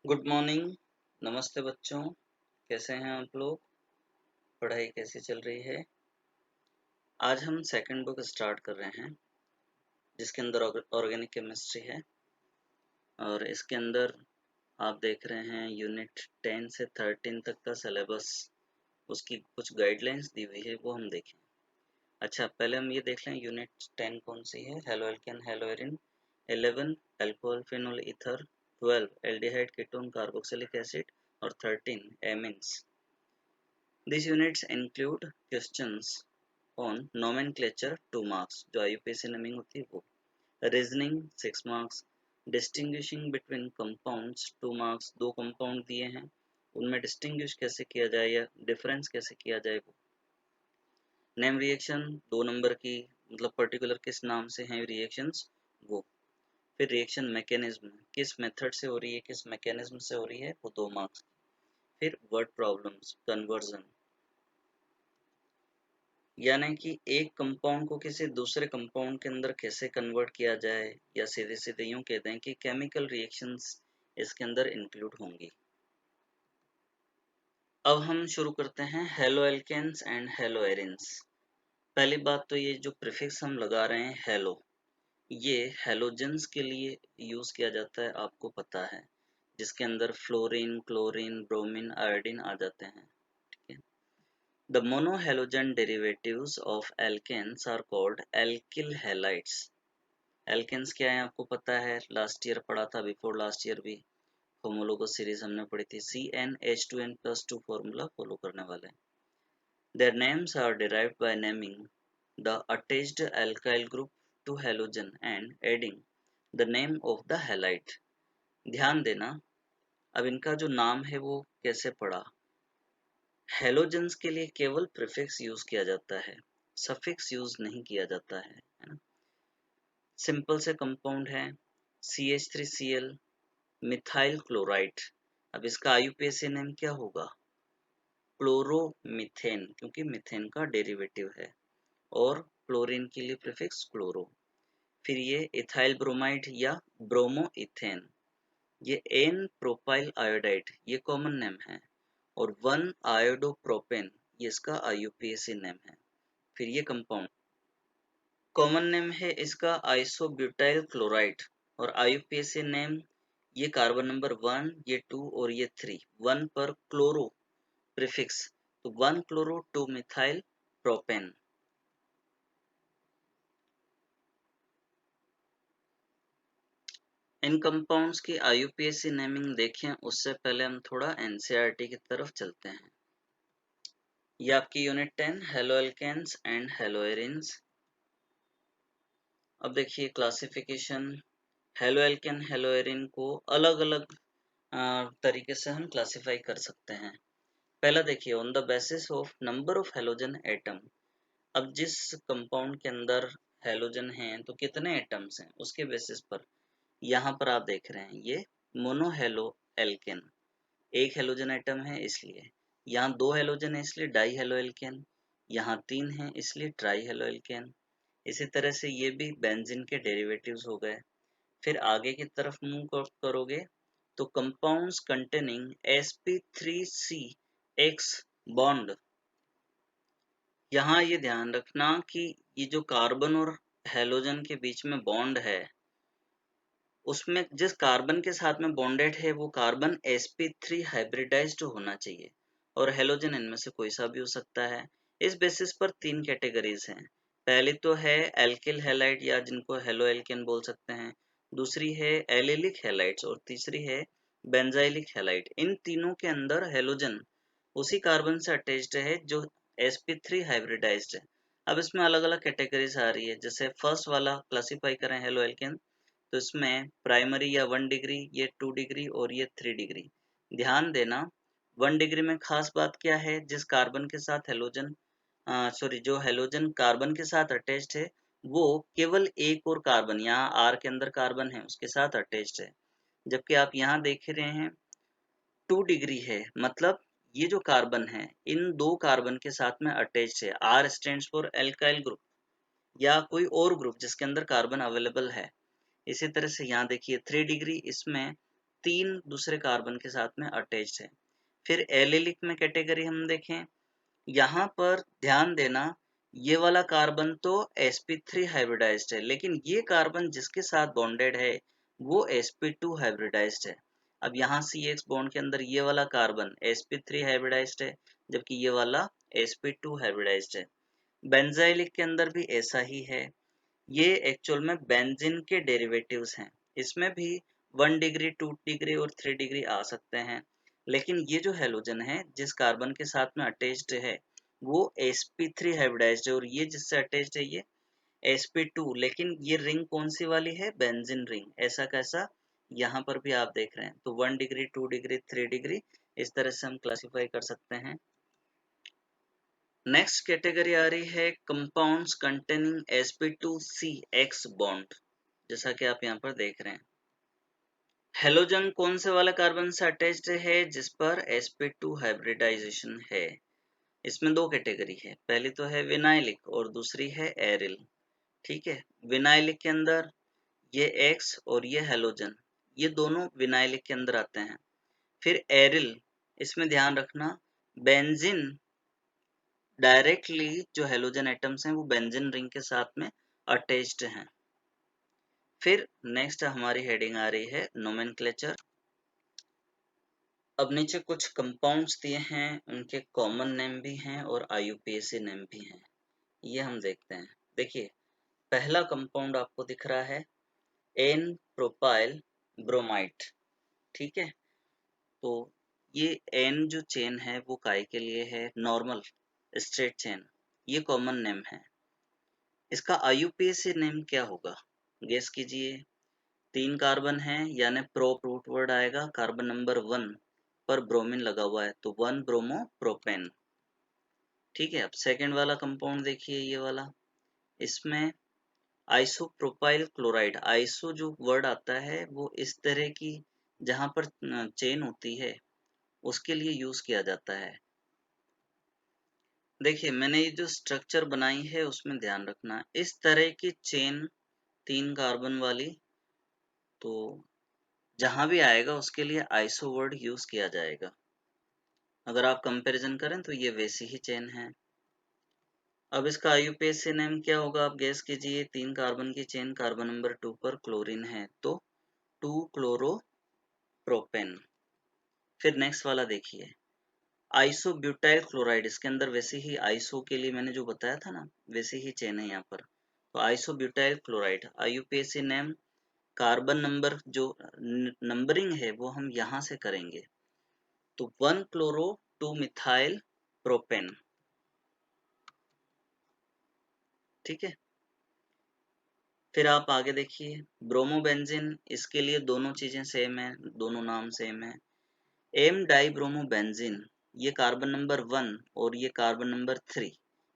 Good morning. नमस्ते बच्चों, कैसे हैं आप लोग? पढ़ाई कैसी चल रही है? आज हम सेकंड बुक स्टार्ट कर रहे हैं जिसके अंदर ऑर्गेनिक केमिस्ट्री है और इसके अंदर आप देख रहे हैं यूनिट 10 से 13 तक का सिलेबस, उसकी कुछ गाइडलाइंस दी हुई है, वो हम देखें। अच्छा, पहले हम ये देख लें यूनिट 10 कौन सी है। Halo alkane, hello Erin. 11 alcohol phenol ether. 12 aldehyde ketone carboxylic acid और 13 एमिन्स। These units include questions on nomenclature 2 marks, जो IUPAC नेमिंग होती है वो, reasoning 6 marks, distinguishing between compounds 2 marks, दो कंपाउंड दिए हैं उनमें डिस्टिंग्विश कैसे किया जाए या डिफरेंस कैसे किया जाए वो, नेम रिएक्शन 2 नंबर की, मतलब पर्टिकुलर किस नाम से हैं रिएक्शंस वो, फिर रिएक्शन मैकेनिज्म किस मेथड से हो रही है, किस मैकेनिज्म से हो रही है वो 2 marks, फिर वर्ड प्रॉब्लम्स, कन्वर्जन, यानी कि एक कंपाउंड को किसी दूसरे कंपाउंड के अंदर कैसे कन्वर्ट किया जाए, या सीधे सीधे यूं कह दें कि केमिकल रिएक्शंस इसके अंदर इंक्लूड होंगी। अब हम शुरू करते हैं haloalkanes and haloarenes. पहली बात तो ये जो प्रीफिक्स हम लगा रहे हैं हेलो, ये हेलोजेंस के लिए यूज किया जाता है, आपको पता है, जिसके अंदर फ्लोरीन, क्लोरीन, ब्रोमीन, आयोडीन आ जाते हैं। ठीक है। The monohalogen derivatives of alkanes are called alkyl halides. Alkanes क्या है आपको पता है, लास्ट ईयर पढ़ा था, बिफोर लास्ट ईयर भी होमोलोगस सीरीज हमने पढ़ी थी। CnH2n+2 फॉर्मूला फॉलो करने वाले हैं। Their names are derived by naming the attached alkyl group to halogen and adding the name of the halide. ध्यान देना, अब इनका जो नाम है वो कैसे पढ़ा। हेलोजेंस के लिए केवल प्रीफिक्स यूज किया जाता है, सफिक्स यूज नहीं किया जाता है ना। सिंपल से कंपाउंड है CH3Cl मिथाइल क्लोराइड। अब इसका आईयूपीएसी नेम क्या होगा, क्लोरोमीथेन, क्योंकि मीथेन का डेरिवेटिव है, और क्लोरीन के लिए प्रीफिक्स क्लोरो। फिर ये इथाइल ब्रोमाइड या ब्रोमो इथेन, ये एन प्रोपाइल आयोडाइड, ये कॉमन नेम है, और 1 आयोडोप्रोपेन, ये इसका आईयूपीएसी नेम है। फिर ये कंपाउंड कॉमन नेम है इसका आइसोब्यूटाइल क्लोराइड, और आईयूपीएसी नेम, ये कार्बन नंबर 1, ये 2 और ये 3, 1 पर क्लोरो प्रीफिक्स, तो 1 क्लोरो 2 मिथाइल प्रोपेन। इन कंपाउंड्स की आईयूपीएसी नेमिंग देखें उससे पहले हम थोड़ा एनसीईआरटी की तरफ चलते हैं। ये आपकी unit 10 haloalkanes and haloarenes. अब देखिए classification, haloalkane haloarene को अलग अलग तरीके से हम क्लासिफाई कर सकते हैं। पहला देखिए, on the basis of number of halogen atom. अब जिस कंपाउंड के अंदर हेलोजन हैं तो कितने एटम्स हैं उसके बेसिस पर, यहाँ पर आप देख रहे हैं ये मोनोहेलो एल्केन, एक हेलोजन एटम है इसलिए, यहाँ दो हेलोजन है इसलिए डाई हेलो एल्केन, यहाँ तीन है इसलिए ट्राई हेलो एल्केन। इसी तरह से ये भी बेंजीन के डेरिवेटिव्स हो गए। फिर आगे की तरफ मूव करोगे तो कंपाउंड्स कंटेनिंग sp3c बॉन्ड, यहाँ ये ध्यान रखना कि ये जो कार्बन और हेलोजन के बीच में बॉन्ड है, उसमें जिस कार्बन के साथ में बॉन्डेड है वो कार्बन sp3 हाइब्रिडाइज्ड होना चाहिए, और हेलोजन इनमें से कोई सा भी हो सकता है। इस बेसिस पर तीन कैटेगरीज हैं। पहली तो है एल्किल हैलाइड, या जिनको हेलो एल्केन बोल सकते हैं, दूसरी है एलिलिक हैलाइड्स, और तीसरी है बेंजाइलिक हैलाइड। इन तीनों के अंदर हेलोजन उसी कार्बन से अटैच्ड है जो sp3 हाइब्रिडाइज्ड है। अब इसमें अलग अलग कैटेगरीज आ रही है, जैसे फर्स्ट वाला क्लासिफाई करें हेलो एल्केन, तो इसमें प्राइमरी या 1 डिग्री, ये 2 डिग्री और ये 3 डिग्री। ध्यान देना 1 डिग्री में खास बात क्या है, जिस कार्बन के साथ हेलोजन जो हेलोजन कार्बन के साथ अटैच्ड है वो केवल एक और कार्बन, यहाँ आर के अंदर कार्बन है उसके साथ अटैच्ड है। जबकि आप यहाँ देख रहे हैं 2 डिग्री है, मतलब ये जो कार्बन है इन दो कार्बन के साथ में अटैच्ड है। R stands for alkyl group या कोई और ग्रुप जिसके अंदर कार्बन अवेलेबल है। इसी तरह से यहाँ देखिए 3 डिग्री, इसमें 3 दूसरे कार्बन के साथ में अटैच्ड है। फिर एलिलिक में कैटेगरी हम देखें, यहाँ पर ध्यान देना, ये वाला कार्बन तो sp3 हाइब्रिडाइज्ड है, लेकिन ये कार्बन जिसके साथ बॉन्डेड है वो sp2 हाइब्रिडाइज्ड है। अब यहाँ CH बॉन्ड के अंदर ये वाला कार्बन sp3 हाइब्रिडाइज्ड है, जबकि ये वाला sp2 हाइब्रिडाइज्ड है। बेंजाइलिक के अंदर भी ऐसा ही है। ये एक्चुअल में बेंजीन के डेरिवेटिव्स हैं। इसमें भी 1 डिग्री, 2 डिग्री और 3 डिग्री आ सकते हैं। लेकिन ये जो हैलोजन है जिस कार्बन के साथ में अटैच्ड है वो sp3 हाइब्रिडाइज्ड है, और ये जिससे अटैच्ड है ये sp2। लेकिन ये रिंग कौन सी वाली है? Benzene ring. ऐसा कैसा? यहाँ पर भी आप देख रहे हैं। तो 1 डिग्री, 2 डिग्री, 3 डिग्री, इस तरह से हम क्लासिफाई कर सकते हैं। नेक्स्ट कैटेगरी आ रही है कंपाउंड्स कंटेनिंग sp2CX बॉन्ड, जैसा कि आप यहाँ पर देख रहे हैं। हेलोजन कौन से वाले कार्बन से अटैच्ड है? जिस पर sp2 हाइब्रिडाइजेशन है। इसमें दो कैटेगरी है, पहली तो है विनाइलिक और दूसरी है एरिल। ठीक है, विनाइलिक के अंदर ये X और ये हेलोजन, ये दोनों विनाइलिक के अंदर आते हैं। फिर एरिल, इसमें ध्यान रखना बेंजीन डायरेक्टली जो हेलोजन एटम्स हैं वो बेंजीन रिंग के साथ में अटैच्ड हैं। फिर नेक्स्ट हमारी हेडिंग आ रही है नोमेनक्लेचर। अब नीचे कुछ कंपाउंड्स दिए हैं, उनके कॉमन नेम भी हैं और IUPAC नेम भी हैं, ये हम देखते हैं। देखिए, पहला कंपाउंड आपको दिख रहा है एन प्रोपाइल ब्रोमाइड। ठीक है, तो ये एन जो चेन है वो काय के लिए है? नॉर्मल स्ट्रेट चेन, ये कॉमन नेम है। इसका IUPAC नेम क्या होगा? गेस कीजिए। 3 कार्बन है, यानी प्रोप रूट वर्ड आएगा। कार्बन नंबर 1 पर ब्रोमीन लगा हुआ है, तो 1 ब्रोमो प्रोपेन। ठीक है, अब सेकंड वाला कंपाउंड देखिए, ये वाला, इसमें आइसोप्रोपाइल क्लोराइड। आइसो जो वर्ड आता है वो इस तरह की जहां पर चेन होती है उसके लिए यूज किया जाता है। देखिए, मैंने ये जो स्ट्रक्चर बनाई है उसमें ध्यान रखना, इस तरह की चेन 3 कार्बन वाली, तो जहां भी आएगा उसके लिए आइसो वर्ड यूज किया जाएगा। अगर आप कंपैरिजन करें तो ये वैसी ही चेन है। अब इसका IUPAC नेम क्या होगा? आप गैस कीजिए। 3 कार्बन की चेन, कार्बन नंबर 2 पर क्लोरीन है, तो 2 क्लोरोप्रोपेन। फिर नेक्स्ट वाला देखिए, आइसोब्यूटाइल क्लोराइड। इसके अंदर वैसे ही आइसो के लिए मैंने जो बताया था ना, वैसे ही चेन है यहाँ पर। तो isobutyl chloride, IUPAC name, carbon number जो नंबरिंग है वो हम यहाँ से करेंगे, तो 1 क्लोरो 2 मिथाइल प्रोपेन। ठीक है, फिर आप आगे देखिए, ब्रोमोबेंजीन, इसके लिए दोनों चीजें सेम है, दोनों नाम सेम है। एम डाई ब्रोमोबेंजीन, ये कार्बन नंबर 1 और ये कार्बन नंबर 3,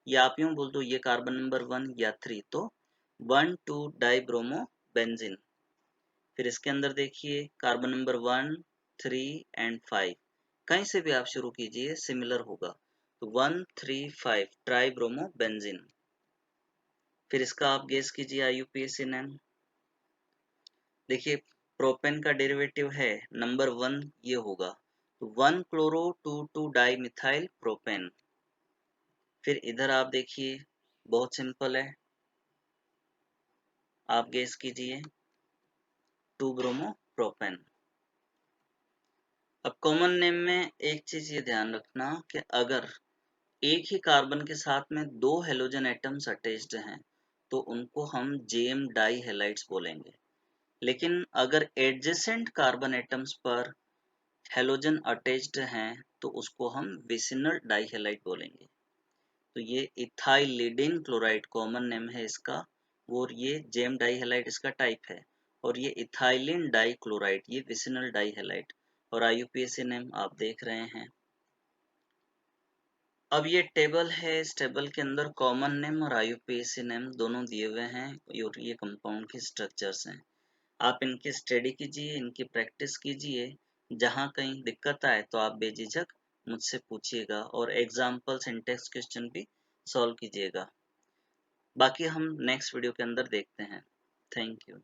ये आप यूं बोल दो, ये कार्बन नंबर 1 या 3, तो 1 2 डाई ब्रोमोबेंजीन। फिर इसके अंदर देखिए, कार्बन नंबर 1 3 एंड 5, कहीं से भी आप शुरू कीजिए सिमिलर होगा, तो 1 3 5 ट्राई ब्रोमो बेंजीन। फिर इसका आप गेस कीजिए IUPAC नेम। देखिए, प्रोपेन का डेरिवेटिव है नंबर 1, ये होगा, तो 1 क्लोरो 2 2 डाई मिथाइल प्रोपेन। फिर इधर आप देखिए, बहुत सिंपल है, आप गेस कीजिए, 2 ब्रोमो प्रोपेन। अब कॉमन नेम में एक चीज ये ध्यान रखना कि अगर एक ही कार्बन के साथ में 2 हेलोजन एटम्स अटैच्ड हैं तो उनको हम JM डाई हैलाइड्स बोलेंगे। लेकिन अगर एडजेसेंट कार्बन एटम्स पर हेलोजन अटैच्ड हैं तो उसको हम विसिनल डाई हैलाइड बोलेंगे। तो ये इथाइलिडिन क्लोराइड कॉमन नेम है इसका, और ये JM डाई हैलाइड इसका टाइप है। और ये इथाइलिन डाई क्लोराइड, ये विसिनल डाई हैलाइड, और IUPAC नेम आप देख रहे हैं। अब ये टेबल है, इस टेबल के अंदर कॉमन नेम और IUPAC नेम दोनों दिए हुए हैं, और ये कंपाउंड के स्ट्रक्चर्स हैं। आप इनकी स्टडी कीजिए, इनकी प्रैक्टिस कीजिए। जहाँ कहीं दिक्कत आए तो आप बेझिझक मुझसे पूछिएगा, और एग्जाम्पल सिंटेक्स क्वेश्चन भी सॉल्व कीजिएगा। बाकी हम नेक्स्ट वीडियो के अंदर देखते हैं। Thank you.